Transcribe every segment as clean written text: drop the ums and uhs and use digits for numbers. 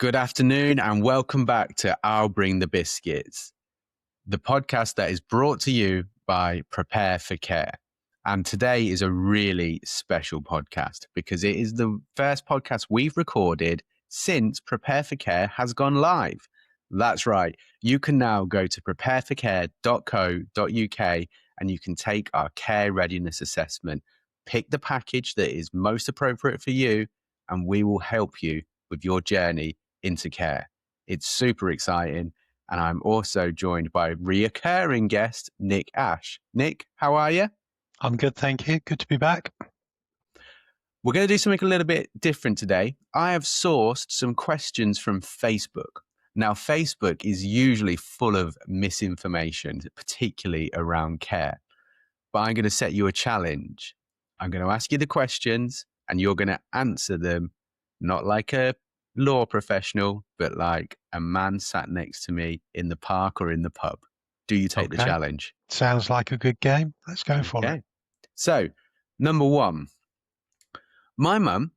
Good afternoon and welcome back to I'll Bring the Biscuits, the podcast that is brought to you by Prepare for Care. And today is a really special podcast because it is the first podcast we've recorded since Prepare for Care has gone live. That's right. You can now go to prepareforcare.co.uk and you can take our care readiness assessment. Pick the package that is most appropriate for you and we will help you with your journey into care. It's super exciting. And I'm also joined by reoccurring guest, Nick Ash. Nick, how are you? I'm good, thank you. Good to be back. We're going to do something a little bit different today. I have sourced some questions from Facebook. Now, Facebook is usually full of misinformation, particularly around care. But I'm going to set you a challenge. I'm going to ask you the questions and you're going to answer them, not like a law professional, but like a man sat next to me in the park or in the pub. Do you take the challenge? Sounds like a good game. Let's go for it. So, number one, my mum,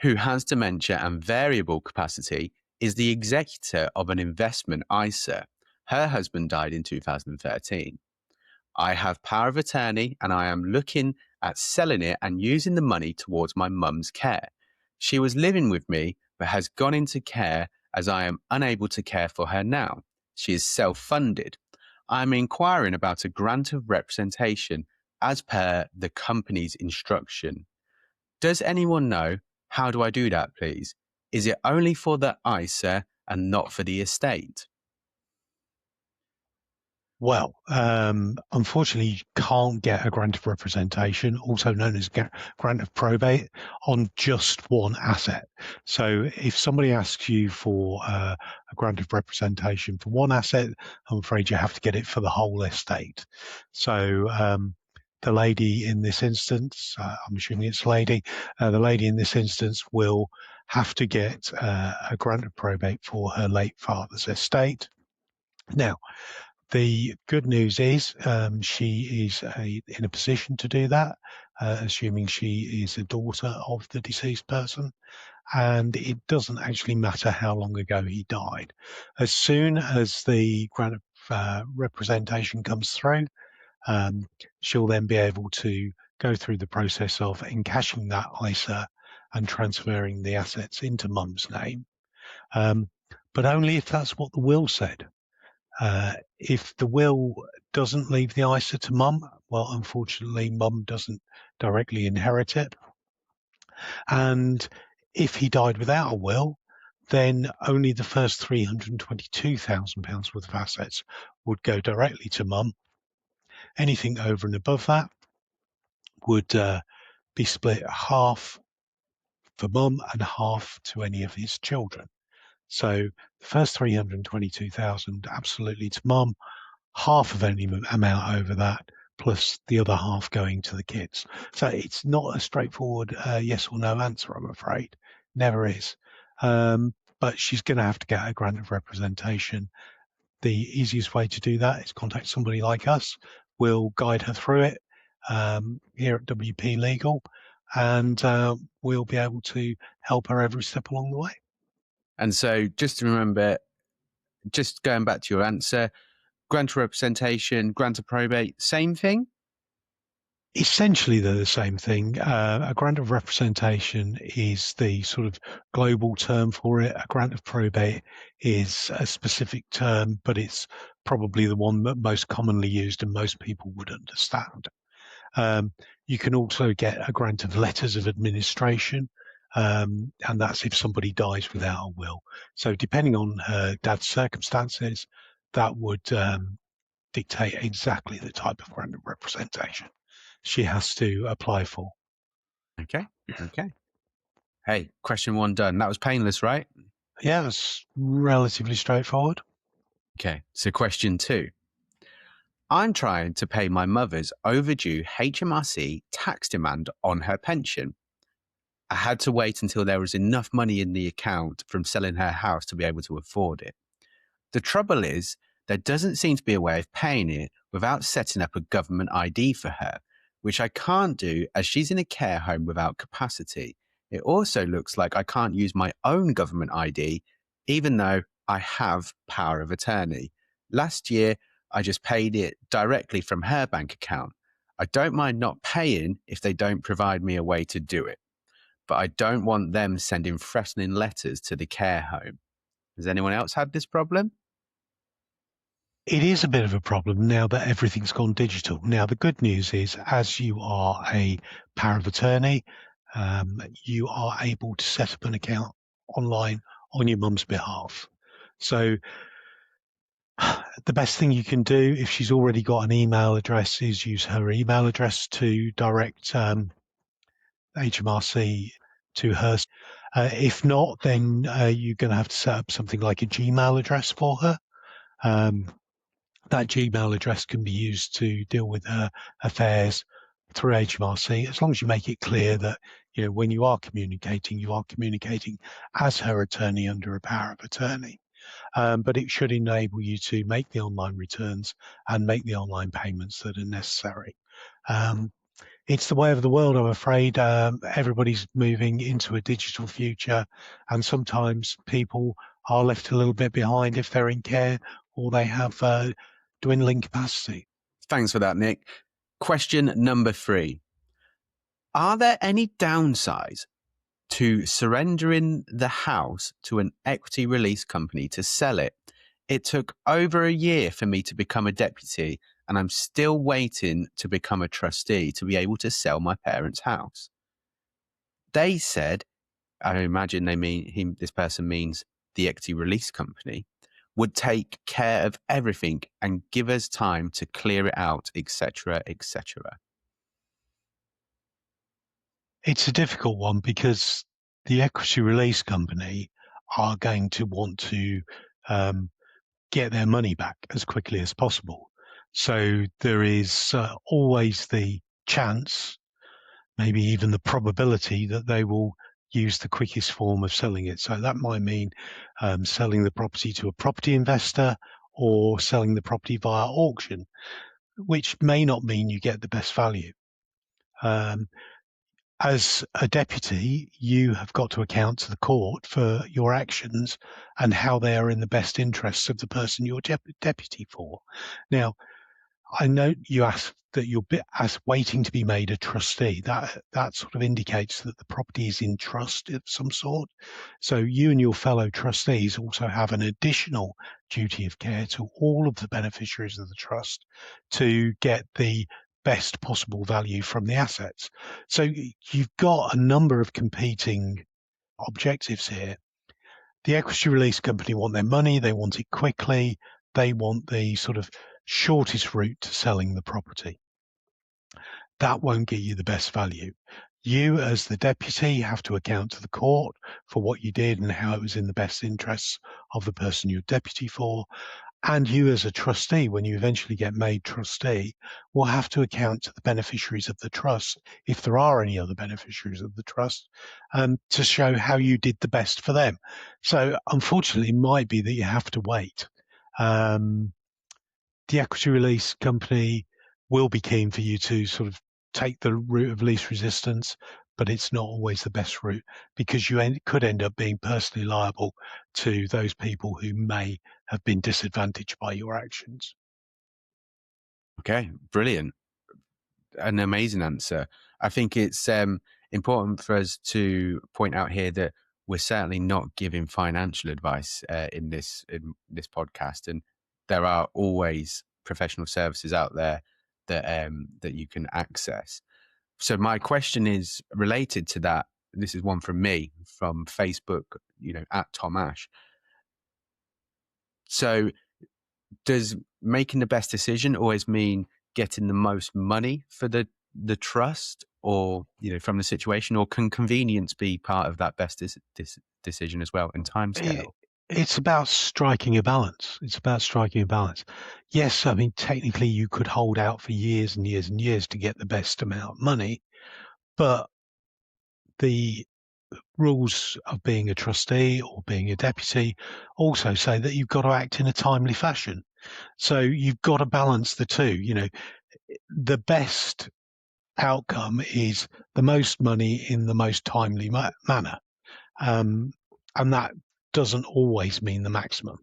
who has dementia and variable capacity, is the executor of an investment ISA. Her husband died in 2013. I have power of attorney and I am looking at selling it and using the money towards my mum's care. She was living with me, but has gone into care as I am unable to care for her now. She is self-funded. I am inquiring about a grant of representation as per the company's instruction. Does anyone know? How do I do that, please? Is it only for the ISA and not for the estate? Well, unfortunately, you can't get a grant of representation, also known as grant of probate, on just one asset. So if somebody asks you for a grant of representation for one asset, I'm afraid you have to get it for the whole estate. So the lady in this instance, I'm assuming it's lady, the lady in this instance will have to get a grant of probate for her late father's estate. Now, the good news is she is in a position to do that, assuming she is a daughter of the deceased person, and it doesn't actually matter how long ago he died. As soon as the grant of representation comes through, she'll then be able to go through the process of encashing that ISA and transferring the assets into mum's name, but only if that's what the will said. If the will doesn't leave the ISA to mum, well, unfortunately, mum doesn't directly inherit it. And if he died without a will, then only the first £322,000 worth of assets would go directly to mum. Anything over and above that would be split half for mum and half to any of his children. So the first 322,000 absolutely to mum, half of any amount over that, plus the other half going to the kids. So it's not a straightforward yes or no answer, I'm afraid. Never is. But she's going to have to get a grant of representation. The easiest way to do that is contact somebody like us. We'll guide her through it here at W&P Legal, and we'll be able to help her every step along the way. And so just to remember, just going back to your answer, grant of representation, grant of probate, same thing? Essentially, they're the same thing. A grant of representation is the sort of global term for it. A grant of probate is a specific term, but it's probably the one that most commonly used and most people would understand. You can also get a grant of letters of administration, and that's if somebody dies without a will. So depending on her dad's circumstances, that would dictate exactly the type of grant of representation she has to apply for. Okay. Hey, question one done. That was painless, right? Yeah, it's relatively straightforward. Okay, so question two. I'm trying to pay my mother's overdue HMRC tax demand on her pension. I had to wait until there was enough money in the account from selling her house to be able to afford it. The trouble is, there doesn't seem to be a way of paying it without setting up a government ID for her, which I can't do as she's in a care home without capacity. It also looks like I can't use my own government ID even though I have power of attorney. Last year, I just paid it directly from her bank account. I don't mind not paying if they don't provide me a way to do it, but I don't want them sending threatening letters to the care home. Has anyone else had this problem? It is a bit of a problem now that everything's gone digital. Now, the good news is, as you are a power of attorney, you are able to set up an account online on your mum's behalf. So the best thing you can do if she's already got an email address is use her email address to direct HMRC to her. If not, then you're going to have to set up something like a Gmail address for her. That Gmail address can be used to deal with her affairs through HMRC, as long as you make it clear that, you know, when you are communicating as her attorney under a power of attorney. But it should enable you to make the online returns and make the online payments that are necessary. It's the way of the world, I'm afraid. Everybody's moving into a digital future, and sometimes people are left a little bit behind if they're in care or they have dwindling capacity. Thanks for that, Nick. Question number 3. Are there any downsides to surrendering the house to an equity release company to sell it? It took over a year for me to become a deputy, and I'm still waiting to become a trustee to be able to sell my parents' house. They said, I imagine this person means the equity release company, would take care of everything and give us time to clear it out, etc., etc. It's a difficult one because the equity release company are going to want to get their money back as quickly as possible. So there is always the chance, maybe even the probability, that they will use the quickest form of selling it. So that might mean selling the property to a property investor or selling the property via auction, which may not mean you get the best value. As a deputy, you have got to account to the court for your actions and how they are in the best interests of the person you're deputy for. Now, I know you asked that you're waiting to be made a trustee. That sort of indicates that the property is in trust of some sort. So you and your fellow trustees also have an additional duty of care to all of the beneficiaries of the trust to get the best possible value from the assets. So you've got a number of competing objectives here. The equity release company want their money, they want it quickly, they want the sort of shortest route to selling the property. That won't get you the best value. You, as the deputy, have to account to the court for what you did and how it was in the best interests of the person you're deputy for. And you, as a trustee, when you eventually get made trustee, will have to account to the beneficiaries of the trust, if there are any other beneficiaries of the trust, to show how you did the best for them. So unfortunately, it might be that you have to wait. The equity release company will be keen for you to sort of take the route of least resistance, but it's not always the best route, because you could end up being personally liable to those people who may have been disadvantaged by your actions. Okay, brilliant. An amazing answer. I think it's important for us to point out here that we're certainly not giving financial advice in this podcast, and there are always professional services out there that you can access. So my question is related to that. This is one from me from Facebook, at Tom Ash. So does making the best decision always mean getting the most money for the trust, or from the situation, or can convenience be part of that best decision as well in timescale? It's about striking a balance. Yes, I mean, technically you could hold out for years and years and years to get the best amount of money, but the rules of being a trustee or being a deputy also say that you've got to act in a timely fashion. So you've got to balance the two. The best outcome is the most money in the most timely manner. And that doesn't always mean the maximum.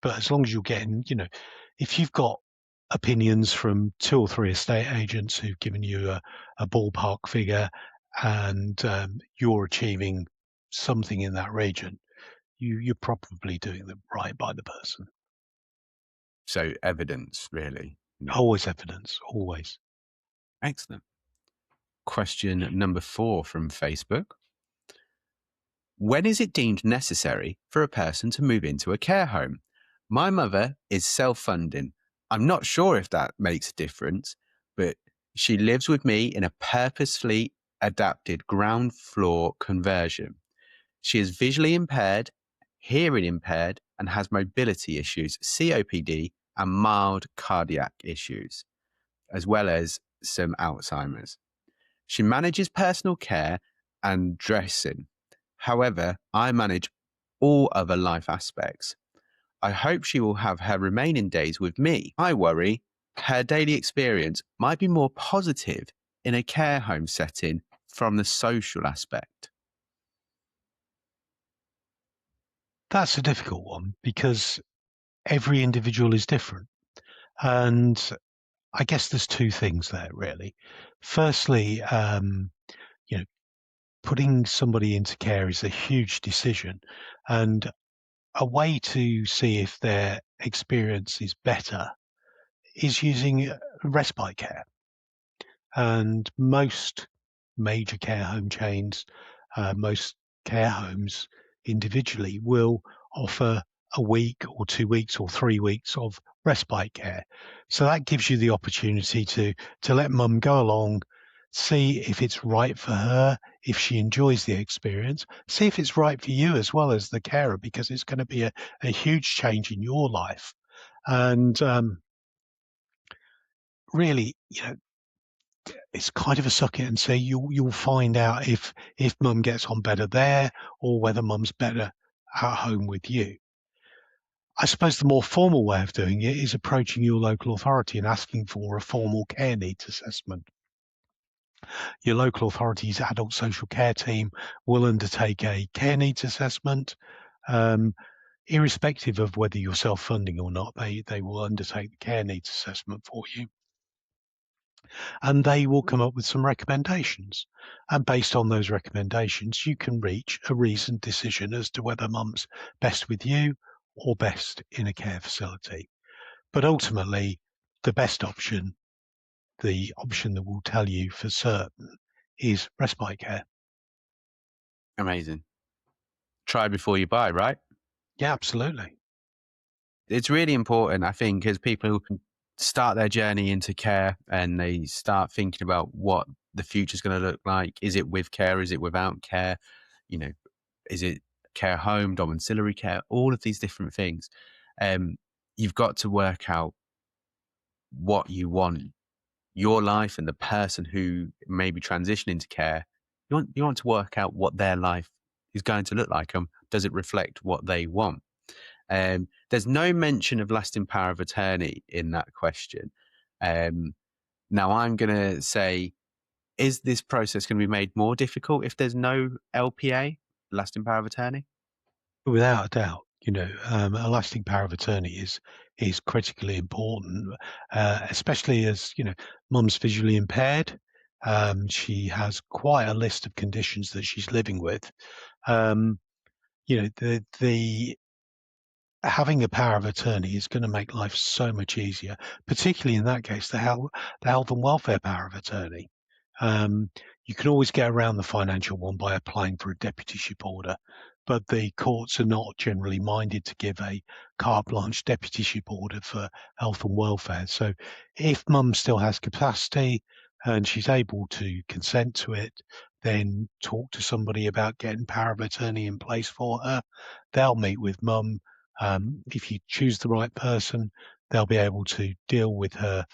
But as long as you're getting, if you've got opinions from 2 or 3 estate agents who've given you a ballpark figure and you're achieving something in that region, you're probably doing the right by the person. So evidence, really. Always evidence, always. Excellent. Question number 4 from Facebook. When is it deemed necessary for a person to move into a care home? My mother is self-funding. I'm not sure if that makes a difference, but she lives with me in a purposefully adapted ground floor conversion. She is visually impaired, hearing impaired, and has mobility issues, COPD, and mild cardiac issues, as well as some Alzheimer's. She manages personal care and dressing. However, I manage all other life aspects. I hope she will have her remaining days with me. I worry her daily experience might be more positive in a care home setting from the social aspect. That's a difficult one because every individual is different. And I guess there's 2 things there, really. Firstly, putting somebody into care is a huge decision. And a way to see if their experience is better is using respite care. And most major care home chains, most care homes individually will offer a week or 2 weeks or 3 weeks of respite care. So that gives you the opportunity to let mum go along, see if it's right for her, if she enjoys the experience, see if it's right for you as well as the carer, because it's going to be a huge change in your life. And really, it's kind of a suck it and see. You'll find out if mum gets on better there or whether mum's better at home with you. I suppose the more formal way of doing it is approaching your local authority and asking for a formal care needs assessment. Your local authority's adult social care team will undertake a care needs assessment. Irrespective of whether you're self-funding or not, they will undertake the care needs assessment for you. And they will come up with some recommendations. And based on those recommendations, you can reach a reasoned decision as to whether mum's best with you or best in a care facility. But ultimately, the best option, the option that will tell you for certain, is respite care. Amazing. Try before you buy, right? Yeah, absolutely. It's really important, I think, as people start their journey into care and they start thinking about what the future's going to look like. Is it with care? Is it without care? Is it care home, domiciliary care? All of these different things. You've got to work out what you want your life and the person who may be transitioning to care. You want to work out what their life is going to look like. Does it reflect what they want? There's no mention of lasting power of attorney in that question. Now I'm going to say, is this process going to be made more difficult if there's no LPA, lasting power of attorney? Without a doubt, a lasting power of attorney is critically important, especially as mum's visually impaired. She has quite a list of conditions that she's living with. The having a power of attorney is going to make life so much easier, particularly in that case, the health and welfare power of attorney. Um, you can always get around the financial one by applying for a deputyship order, but the courts are not generally minded to give a carte blanche deputyship order for health and welfare. So if mum still has capacity and she's able to consent to it, then talk to somebody about getting power of attorney in place for her. They'll meet with mum. If you choose the right person, they'll be able to deal with her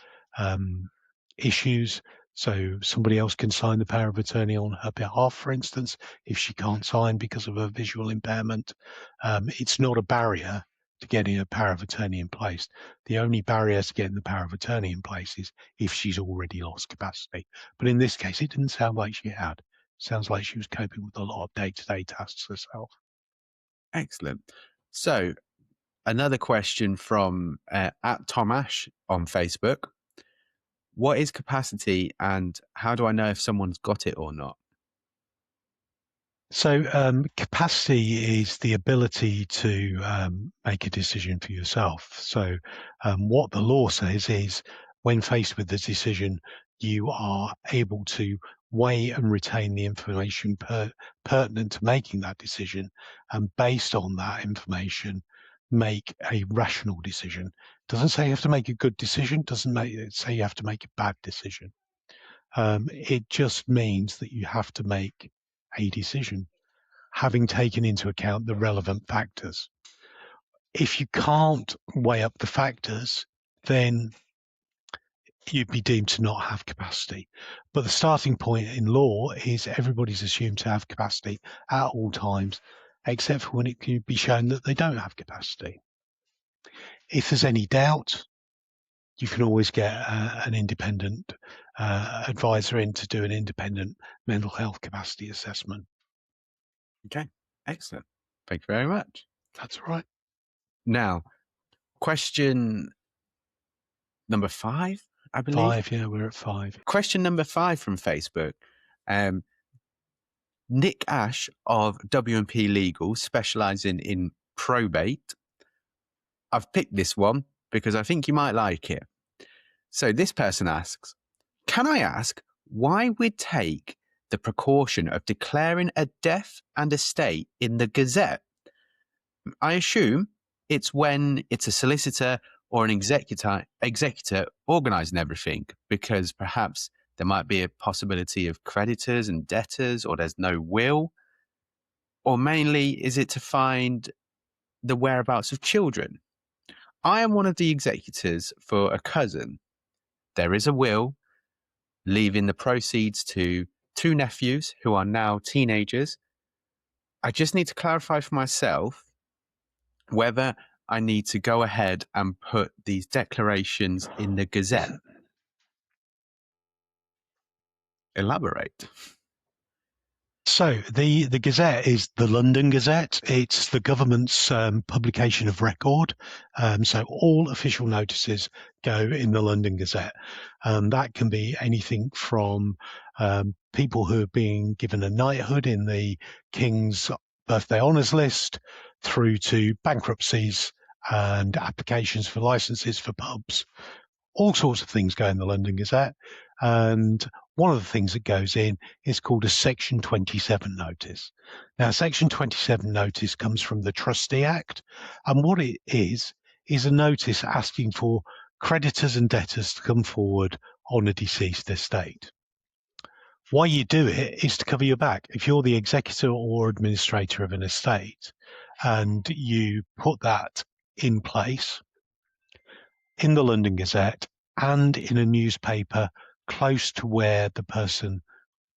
issues. So somebody else can sign the power of attorney on her behalf, for instance, if she can't sign because of her visual impairment. It's not a barrier to getting a power of attorney in place. The only barrier to getting the power of attorney in place is if she's already lost capacity. But in this case, it didn't sound like she had. It sounds like she was coping with a lot of day-to-day tasks herself. Excellent. So another question from at Tomash on Facebook. What is capacity and how do I know if someone's got it or not? So capacity is the ability to make a decision for yourself. So what the law says is when faced with the decision, you are able to weigh and retain the information pertinent to making that decision, and based on that information, make a rational decision. Doesn't say you have to make a good decision, doesn't say you have to make a bad decision. It just means that you have to make a decision, having taken into account the relevant factors. If you can't weigh up the factors, then you'd be deemed to not have capacity. But the starting point in law is everybody's assumed to have capacity at all times, except for when it can be shown that they don't have capacity. If there's any doubt, you can always get an independent advisor in to do an independent mental health capacity assessment. Okay, excellent. Thank you very much. That's all right. Now, question number 5, I believe. 5, yeah, we're at 5. Question number 5 from Facebook. Nick Ash of W&P Legal, specializing in probate. I've picked this one because I think you might like it. So this person asks, can I ask why we'd take the precaution of declaring a death and estate in the Gazette? I assume it's when it's a solicitor or an executor organising everything, because perhaps there might be a possibility of creditors and debtors, or there's no will. Or mainly, is it to find the whereabouts of children? I am one of the executors for a cousin. There is a will leaving the proceeds to 2 nephews who are now teenagers. I just need to clarify for myself whether I need to go ahead and put these declarations in the Gazette. Elaborate. So the Gazette is the London Gazette. It's the government's publication of record. So all official notices go in the London Gazette. That can be anything from people who are being given a knighthood in the King's Birthday Honours List, through to bankruptcies and applications for licenses for pubs. All sorts of things go in the London Gazette. And one of the things that goes in is called a Section 27 notice. Now, Section 27 notice comes from the Trustee Act. And what it is a notice asking for creditors and debtors to come forward on a deceased estate. Why you do it is to cover your back. If you're the executor or administrator of an estate and you put that in place in the London Gazette and in a newspaper close to where the person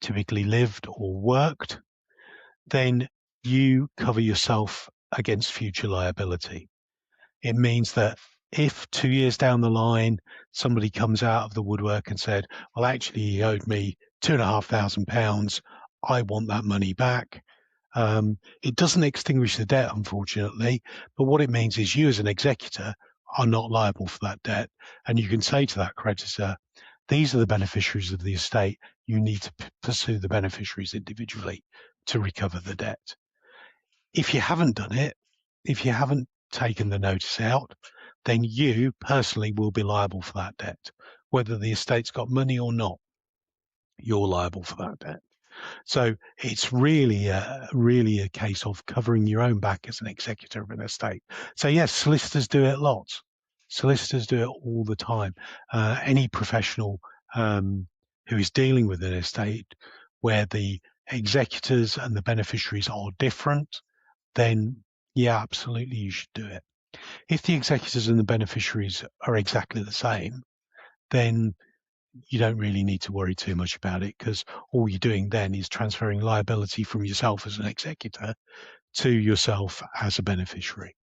typically lived or worked, then you cover yourself against future liability. It means that if 2 years down the line, somebody comes out of the woodwork and said, well, actually, he owed me £2,500, I want that money back. It doesn't extinguish the debt, unfortunately, but what it means is you as an executor are not liable for that debt. And you can say to that creditor, these are the beneficiaries of the estate. You need to pursue the beneficiaries individually to recover the debt. If you haven't done it, if you haven't taken the notice out, then you personally will be liable for that debt. Whether the estate's got money or not, you're liable for that debt. So it's really a case of covering your own back as an executor of an estate. So yes, solicitors do it lots. Solicitors do it all the time. Any professional who is dealing with an estate where the executors and the beneficiaries are different, then yeah, absolutely you should do it. If the executors and the beneficiaries are exactly the same, then you don't really need to worry too much about it, because all you're doing then is transferring liability from yourself as an executor to yourself as a beneficiary.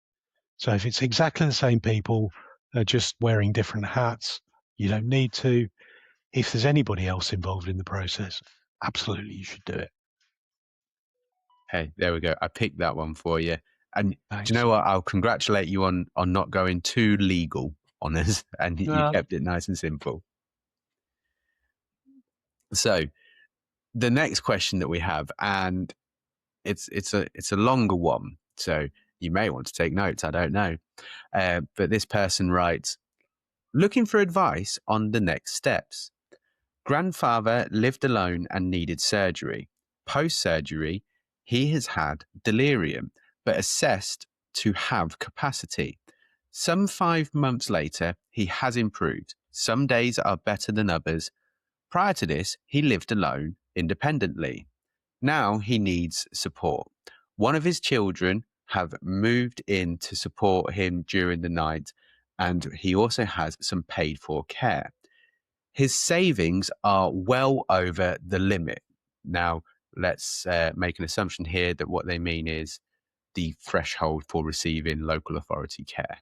So if it's exactly the same people, they're just wearing different hats, you don't need to. If there's anybody else involved in the process, absolutely you should do it. Hey, there we go. I picked that one for you. And do you Thanks. know what? I'll congratulate you on not going too legal on us, and you No, kept it nice and simple. So the next question that we have, and it's a longer one, so you may want to take notes. I don't know, but this person writes, looking for advice on the next steps. Grandfather lived alone and needed surgery. Post surgery, he has had delirium, but assessed to have capacity. Some 5 months later, he has improved. Some days are better than others. Prior to this, he lived alone independently. Now he needs support. One of his children have moved in to support him during the night, and he also has some paid for care. His savings are well over the limit. Now, let's make an assumption here that what they mean is the threshold for receiving local authority care.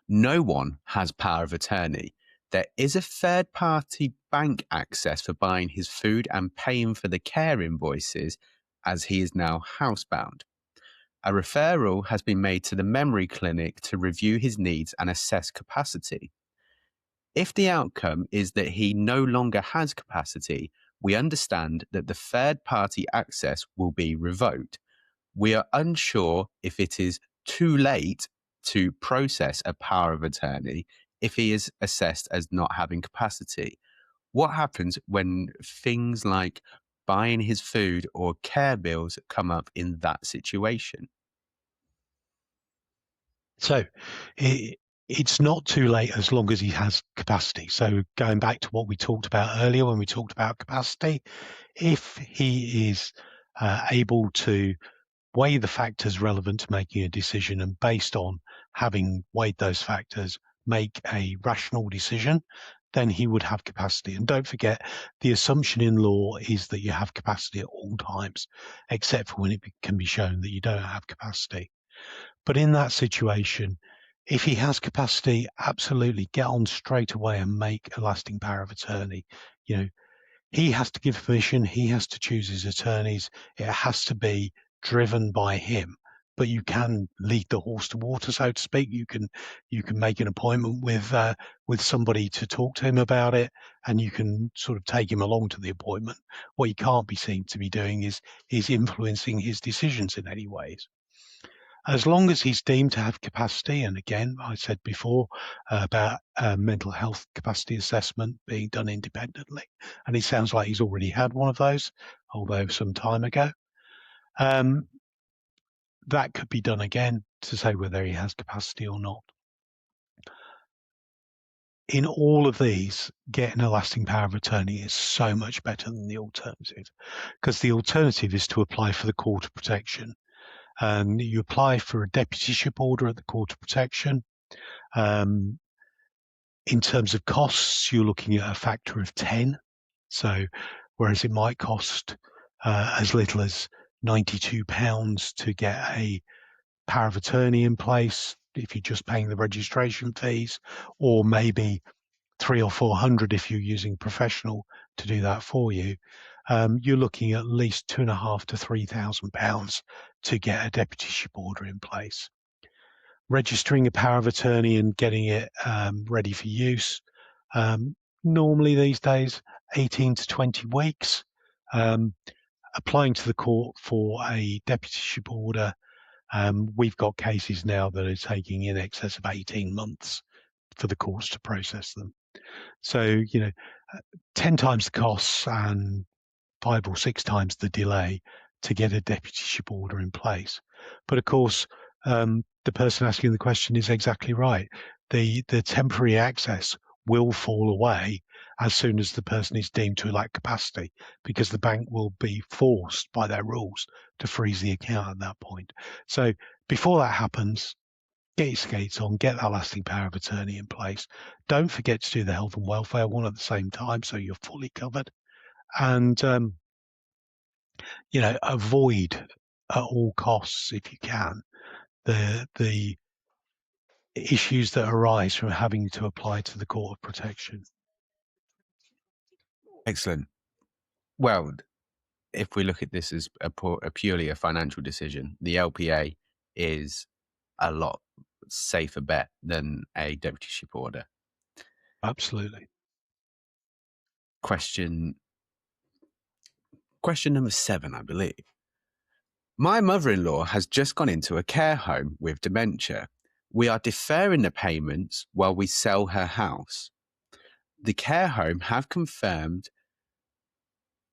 No one has power of attorney. There is a third party bank access for buying his food and paying for the care invoices as he is now housebound. A referral has been made to the memory clinic to review his needs and assess capacity. If the outcome is that he no longer has capacity, we understand that the third party access will be revoked. We are unsure if it is too late to process a power of attorney if he is assessed as not having capacity. What happens when things like buying his food or care bills come up in that situation? so it's not too late as long as he has capacity. So going back to what we talked about earlier when we talked about capacity, if he is able to weigh the factors relevant to making a decision and based on having weighed those factors, make a rational decision, then he would have capacity. And don't forget, the assumption in law is that you have capacity at all times, except for when it can be shown that you don't have capacity. But in that situation, if he has capacity, absolutely get on straight away and make a lasting power of attorney. You know, he has to give permission. He has to choose his attorneys. It has to be driven by him. But you can lead the horse to water, so to speak. You can make an appointment with somebody to talk to him about it, and you can sort of take him along to the appointment. What you can't be seen to be doing is influencing his decisions in any ways. As long as he's deemed to have capacity, and again, I said before about mental health capacity assessment being done independently, and it sounds like he's already had one of those, although some time ago. Um, that could be done again to say whether he has capacity or not. In all of these, getting a lasting power of attorney is so much better than the alternative, because the alternative is to apply for the court of protection. You apply for a deputyship order at the court of protection. In terms of costs, you're looking at a factor of 10. So whereas it might cost as little as £92 to get a power of attorney in place, if you're just paying the registration fees, or maybe 300 or 400 if you're using professional to do that for you, you're looking at least £2,500 to £3,000 to get a deputyship order in place. Registering a power of attorney and getting it ready for use, normally these days 18 to 20 weeks. Applying to the court for a deputyship order, we've got cases now that are taking in excess of 18 months for the courts to process them. So, 10 times the costs and 5 or 6 times the delay to get a deputyship order in place. But of course, the person asking the question is exactly right. The temporary access will fall away as soon as the person is deemed to lack capacity, because the bank will be forced by their rules to freeze the account at that point. So before that happens, get your skates on, get that lasting power of attorney in place. Don't forget to do the health and welfare one at the same time, so you're fully covered. And avoid at all costs, if you can, the issues that arise from having to apply to the court of protection. Excellent. Well, if we look at this as a purely a financial decision, the LPA is a lot safer bet than a deputyship order. Absolutely. Question number 7, I believe. My mother-in-law has just gone into a care home with dementia. We are deferring the payments while we sell her house. The care home have confirmed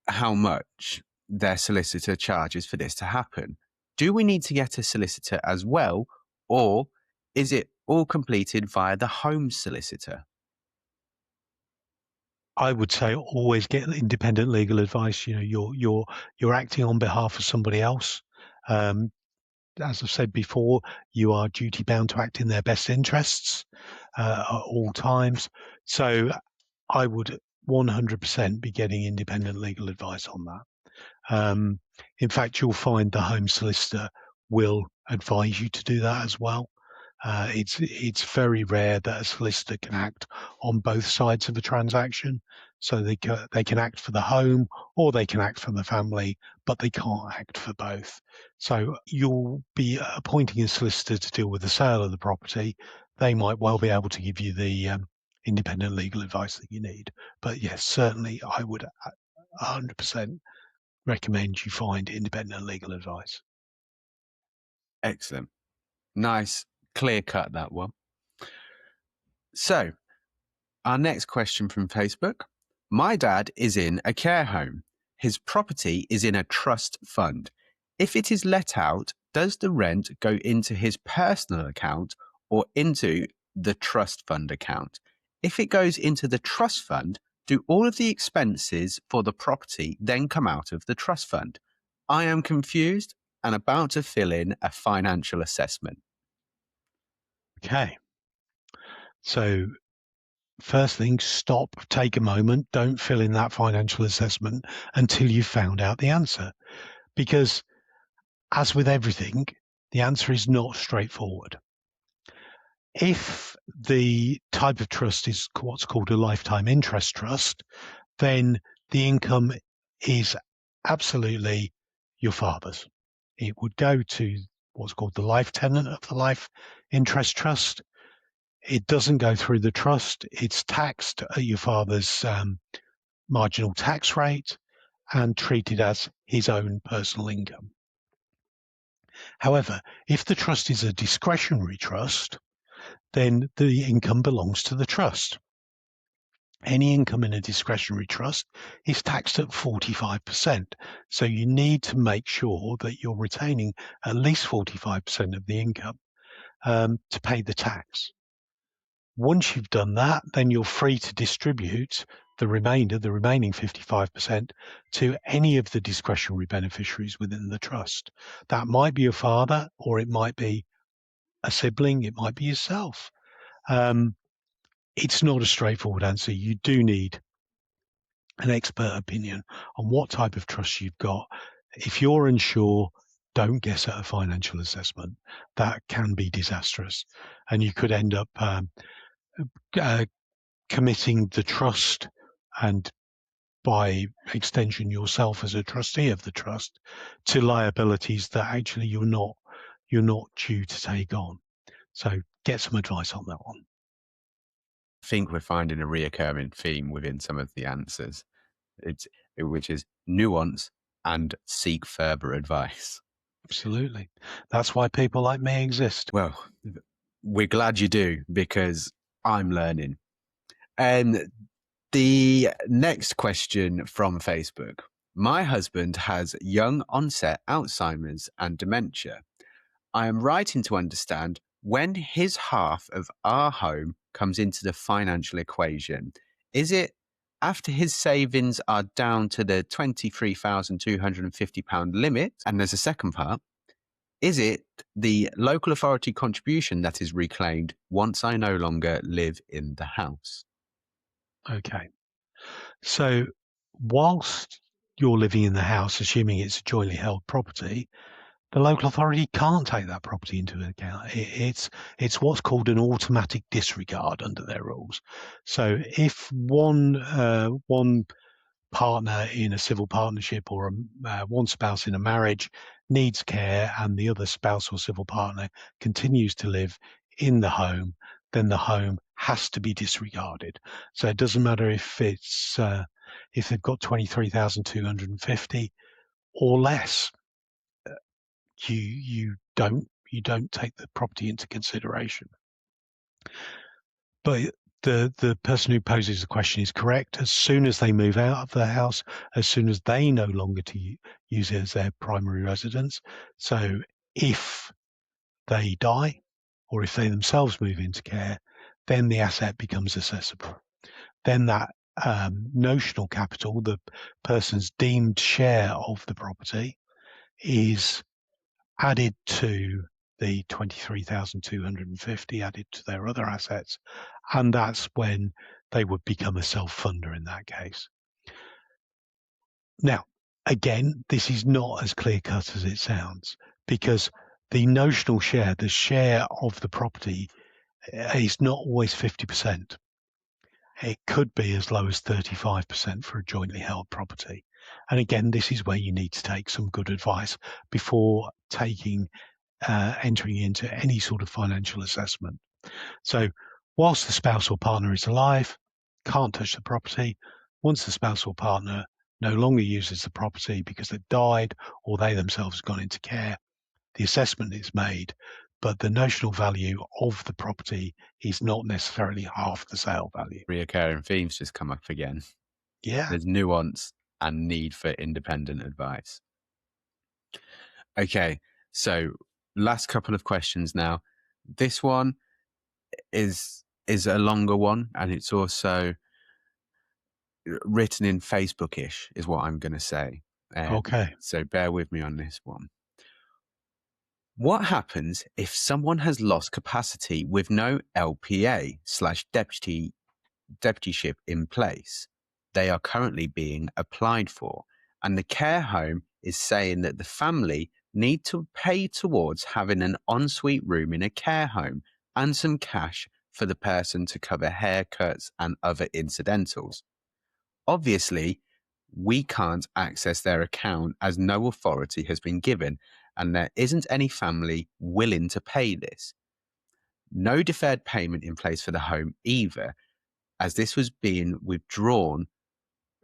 how much their solicitor charges for this to happen. Do we need to get a solicitor as well, or is it all completed via the home solicitor? I would say always get independent legal advice. You're acting on behalf of somebody else. As I've said before, you are duty bound to act in their best interests at all times. So I would 100% be getting independent legal advice on that. In fact, you'll find the home solicitor will advise you to do that as well. It's very rare that a solicitor can act on both sides of a transaction. So they can act for the home or they can act for the family, but they can't act for both. So you'll be appointing a solicitor to deal with the sale of the property. They might well be able to give you the independent legal advice that you need. But yes, certainly I would 100% recommend you find independent legal advice. Excellent. Nice, clear cut, that one. So, our next question from Facebook. My dad is in a care home. His property is in a trust fund. If it is let out, does the rent go into his personal account or into the trust fund account? If it goes into the trust fund, do all of the expenses for the property then come out of the trust fund? I am confused and about to fill in a financial assessment. Okay. So first thing, stop, take a moment, don't fill in that financial assessment until you've found out the answer. Because as with everything, the answer is not straightforward. If the type of trust is what's called a lifetime interest trust, then the income is absolutely your father's. It would go to what's called the life tenant of the life interest trust. It doesn't go through the trust. It's taxed at your father's marginal tax rate and treated as his own personal income. However, if the trust is a discretionary trust, then the income belongs to the trust. Any income in a discretionary trust is taxed at 45%. So you need to make sure that you're retaining at least 45% of the income to pay the tax. Once you've done that, then you're free to distribute the remaining 55%, to any of the discretionary beneficiaries within the trust. That might be your father, or it might be a sibling, it might be yourself. It's not a straightforward answer. You do need an expert opinion on what type of trust you've got. If you're unsure, don't guess at a financial assessment. That can be disastrous, and you could end up committing the trust, and by extension yourself as a trustee of the trust, to liabilities that actually you're not due to take on. So get some advice on that one. I think we're finding a reoccurring theme within some of the answers, which is nuance and seek further advice. Absolutely. That's why people like me exist. Well, we're glad you do, because I'm learning. And the next question from Facebook. My husband has young onset Alzheimer's and dementia. I am writing to understand when his half of our home comes into the financial equation. Is it after his savings are down to the £23,250 limit? And there's a second part. Is it the local authority contribution that is reclaimed once I no longer live in the house? Okay. So whilst you're living in the house, assuming it's a jointly held property, the local authority can't take that property into account. It's what's called an automatic disregard under their rules. So if one partner in a civil partnership, or one spouse in a marriage, needs care and the other spouse or civil partner continues to live in the home, then the home has to be disregarded. So it doesn't matter if it's if they've got 23,250 or less. You don't take the property into consideration. But the person who poses the question is correct. As soon as they move out of the house, as soon as they no longer use it as their primary residence, so if they die or if they themselves move into care, then the asset becomes assessable. Then that notional capital, the person's deemed share of the property, is added to the 23,250 added to their other assets, and that's when they would become a self-funder in that case. Now, again, this is not as clear-cut as it sounds, because the notional share, the share of the property, is not always 50%. It could be as low as 35% for a jointly held property. And again, this is where you need to take some good advice before entering into any sort of financial assessment. So whilst the spouse or partner is alive, can't touch the property. Once the spouse or partner no longer uses the property because they've died or they themselves have gone into care, the assessment is made, but the notional value of the property is not necessarily half the sale value. Reoccurring themes just come up again. Yeah. There's nuance and need for independent advice. Okay, so last couple of questions now. This one is a longer one, and it's also written in Facebook-ish, is what I'm going to say. Okay. So bear with me on this one. What happens if someone has lost capacity with no LPA/deputyship in place? They are currently being applied for, and the care home is saying that the family need to pay towards having an ensuite room in a care home and some cash for the person to cover haircuts and other incidentals. Obviously, we can't access their account as no authority has been given, and there isn't any family willing to pay this. No deferred payment in place for the home either, as this was being withdrawn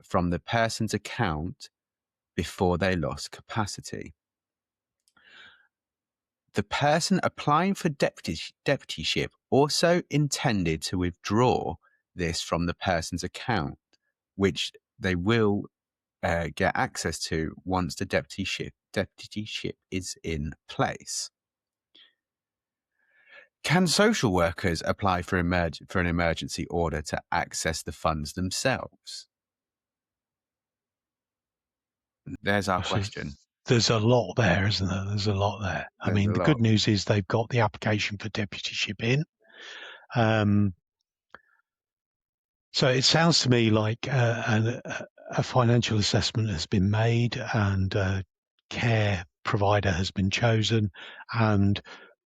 from the person's account before they lost capacity. The person applying for deputyship also intended to withdraw this from the person's account, which they will get access to once the deputyship is in place. Can social workers apply for an emergency order to access the funds themselves? There's our question. There's a lot there, isn't there? There's a lot there. I mean, the good news is they've got the application for deputyship in. So it sounds to me like a financial assessment has been made and a care provider has been chosen, and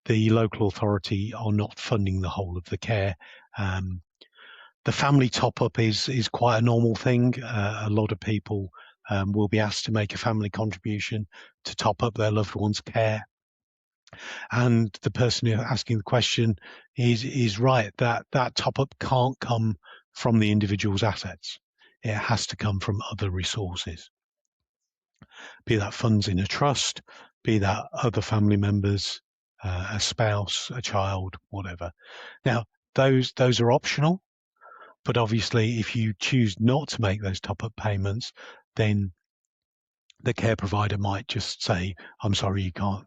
the local authority are not funding the whole of the care. The family top-up is quite a normal thing. A lot of people will be asked to make a family contribution to top up their loved one's care. And the person asking the question is right, that top-up can't come from the individual's assets. It has to come from other resources, be that funds in a trust, be that other family members, a spouse, a child, whatever. Now, those are optional, but obviously if you choose not to make those top-up payments, then the care provider might just say, I'm sorry, you can't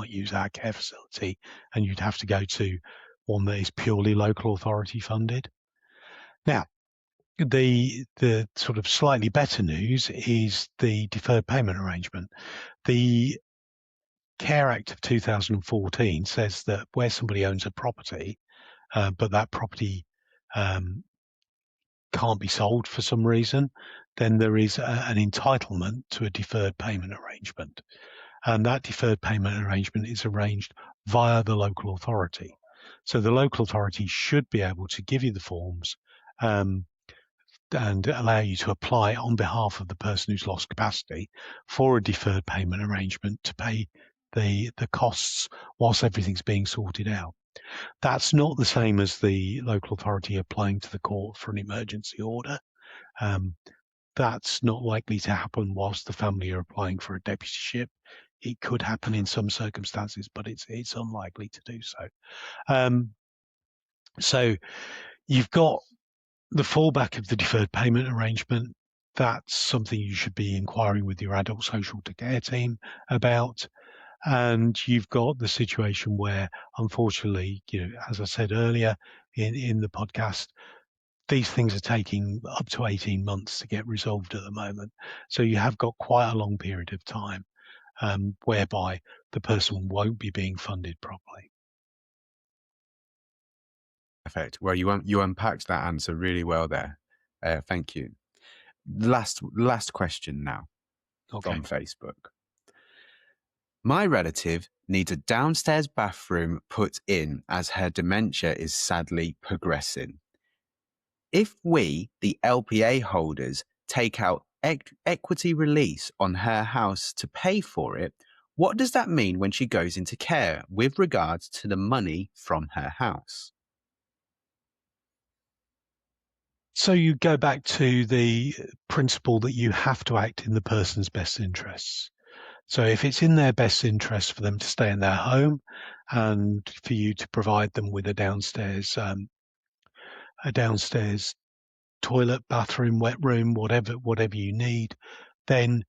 use our care facility, and you'd have to go to one that is purely local authority funded. Now, the sort of slightly better news is the deferred payment arrangement. The Care Act of 2014 says that where somebody owns a property, but that property can't be sold for some reason, then there is an entitlement to a deferred payment arrangement. And that deferred payment arrangement is arranged via the local authority. So the local authority should be able to give you the forms allow you to apply on behalf of the person who's lost capacity for a deferred payment arrangement to pay the costs whilst everything's being sorted out. That's not the same as the local authority applying to the court for an emergency order. That's not likely to happen whilst the family are applying for a deputyship. It could happen in some circumstances, but it's unlikely to do so. So you've got the fallback of the deferred payment arrangement. That's something you should be inquiring with your adult social care team about. And you've got the situation where, unfortunately, as I said earlier in the podcast, these things are taking up to 18 months to get resolved at the moment. So you have got quite a long period of time whereby the person won't be being funded properly. Perfect. Well, you unpacked that answer really well there. Thank you. Last question now from Facebook. My relative needs a downstairs bathroom put in as her dementia is sadly progressing. If we, the LPA holders, take out equity release on her house to pay for it, what does that mean when she goes into care with regards to the money from her house? So you go back to the principle that you have to act in the person's best interests. So if it's in their best interest for them to stay in their home and for you to provide them with a downstairs toilet, bathroom, wet room, whatever you need, then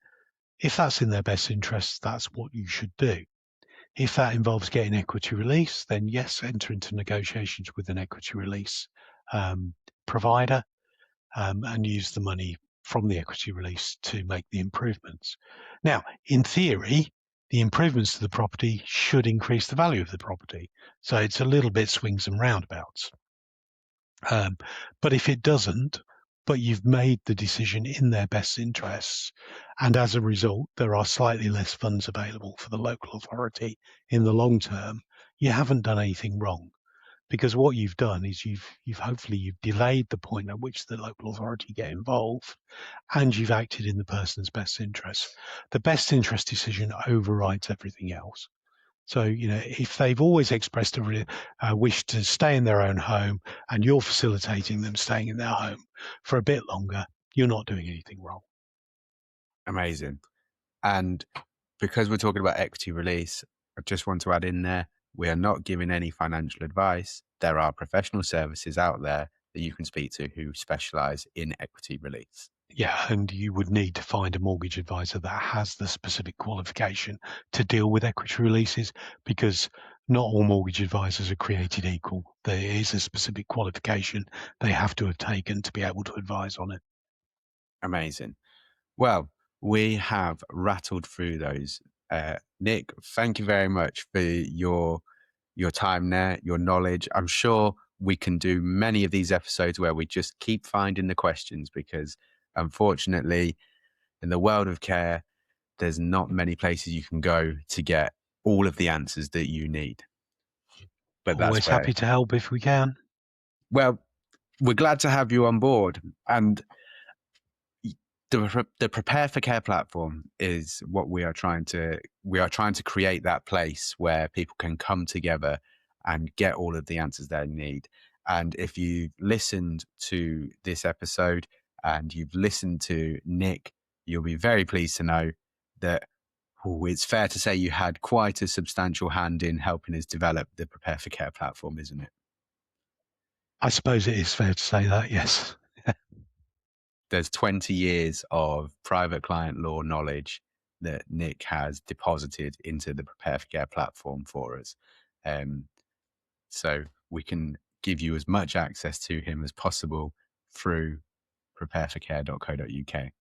if that's in their best interest, that's what you should do. If that involves getting equity release, then yes, enter into negotiations with an equity release provider and use the money from the equity release to make the improvements. Now, in theory, the improvements to the property should increase the value of the property. So it's a little bit swings and roundabouts. But if it doesn't, but you've made the decision in their best interests, and as a result, there are slightly less funds available for the local authority in the long term, you haven't done anything wrong. Because what you've done is you've hopefully delayed the point at which the local authority get involved, and you've acted in the person's best interest. The best interest decision overrides everything else. So, if they've always expressed a wish to stay in their own home and you're facilitating them staying in their home for a bit longer, you're not doing anything wrong. Amazing. And because we're talking about equity release, I just want to add in there, we are not giving any financial advice. There are professional services out there that you can speak to who specialize in equity release. Yeah, and you would need to find a mortgage advisor that has the specific qualification to deal with equity releases, because not all mortgage advisors are created equal. There is a specific qualification they have to have taken to be able to advise on it. Amazing. Well, we have rattled through those. Nick, thank you very much for your time there, your knowledge. I'm sure we can do many of these episodes where we just keep finding the questions, because unfortunately, in the world of care, there's not many places you can go to get all of the answers that you need. But that's Always happy to help if we can. Well, we're glad to have you on board. And the Prepare for Care platform is what we are trying to create, that place where people can come together and get all of the answers they need. And if you've listened to this episode and you've listened to Nick, you'll be very pleased to know that it's fair to say you had quite a substantial hand in helping us develop the Prepare for Care platform, isn't it? I suppose it is fair to say that, yes. There's 20 years of private client law knowledge that Nick has deposited into the Prepare for Care platform for us. So we can give you as much access to him as possible through prepareforcare.co.uk.